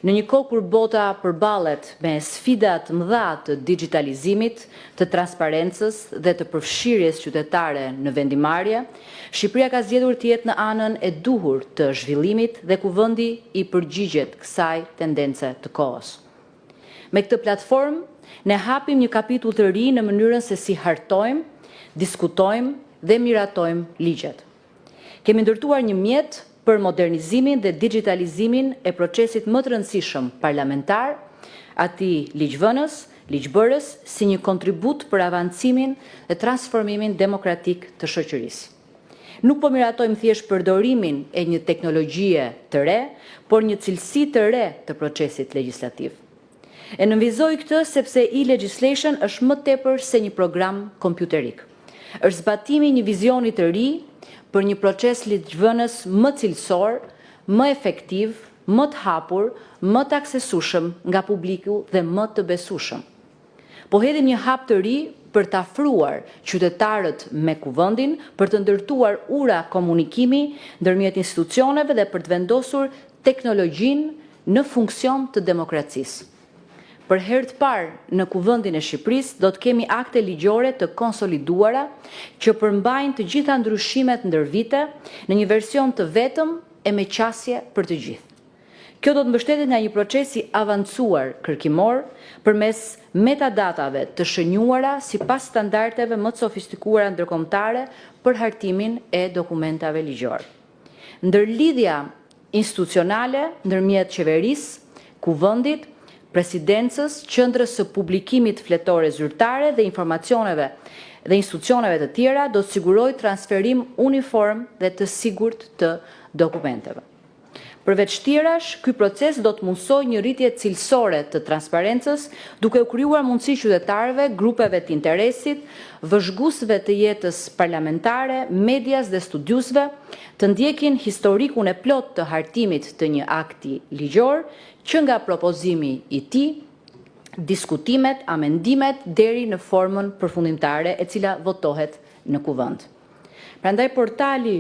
Në një kohë kur bota përballet me sfida të mëdha të digitalizimit, të transparencës dhe të përfshirjes qytetare në vendimarrje, Shqipëria ka zgjedhur të jetë në anën e duhur të zhvillimit dhe kuvendi i përgjigjet kësaj tendence të kohës. Me këtë platformë, ne hapim një kapitull të ri në mënyrën se si hartojmë, diskutojmë dhe miratojmë ligjet. Kemi ndërtuar një mjet për modernizimin dhe digitalizimin e procesit më të rëndësishëm parlamentar, atij ligjvënës, ligjbërës, si një kontribut për avancimin dhe transformimin demokratik të shoqërisë. Nuk po miratojmë thjesht përdorimin e një teknologjie të re, por një cilësi të re të procesit legjislativ. E nënvizoj këtë sepse e-legislation është më tepër se një program kompjuterik. Është zbatimi një vizioni të ri për një proces ligjvënës më cilësor, më efektiv, më të hapur, më të aksesueshëm nga publiku dhe më të besueshëm. Po hedhim një hap të ri për të afruar qytetarët me kuvendin, për të ndërtuar ura komunikimi ndërmjet institucioneve dhe për të vendosur teknologjinë në funksion të demokracisë. Për herë të parë në kuvendin e Shqipërisë do të kemi akte ligjore të konsoliduara që përmbajnë të gjitha ndryshimet ndër vite në një version të vetëm e me qasje për të gjithë. Kjo do të mbështetet nga një proces i avancuar kërkimor përmes metadatave të shënjuara sipas standardeve më të sofistikuara ndërkombëtare për hartimin e dokumentave ligjor. Ndërlidhja institucionale ndërmjet qeverisë, kuvendit, presidencës, qendrës së publikimit fletore zyrtare dhe informacioneve dhe institucioneve të tjera do të sigurojë transferim uniform dhe të sigurt të dokumenteve. Përveç tjerash, ky proces do të mundsojë një rritje cilësore të transparencës, duke u krijuar mundësi qytetarëve, grupeve të interesit, vëzhguesve të jetës parlamentare, medias dhe studiusve të ndjekin historikun e plot të hartimit të një akti ligjor, që nga propozimi i tij, diskutimet, amendimet deri në formën përfundimtare e cila votohet në kuvend. Prandaj portali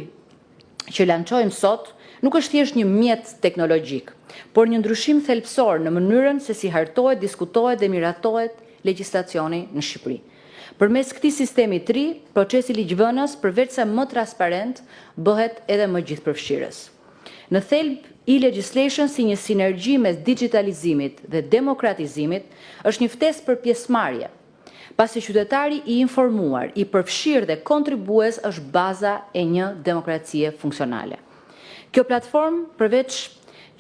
që lançojmë sot nuk është thjesht një mjet teknologjik, por një ndryshim thelbësor në mënyrën se si hartohet, diskutohet dhe miratohet legjislacioni në Shqipëri. Përmes këtij sistemi të ri, procesi ligjvënës përveç se më transparent, bëhet edhe më gjithëpërfshirës. Në thelb, e-legislation si një sinergji mes digitalizimit dhe demokratizimit është një ftesë për pjesëmarrje, pasi qytetari i informuar, i përfshirë dhe kontribues është baza e një demokracie funksionale. Kjo platformë, përveç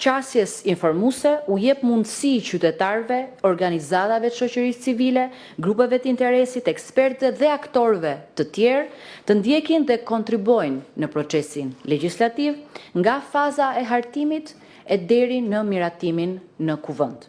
qasjes informuese, u jep mundësi qytetarëve, organizatave të shoqërisë civile, grupeve të interesit, ekspertëve dhe aktorëve të tjerë të ndjekin dhe kontribojnë në procesin legjislativ nga faza e hartimit e deri në miratimin në kuvend.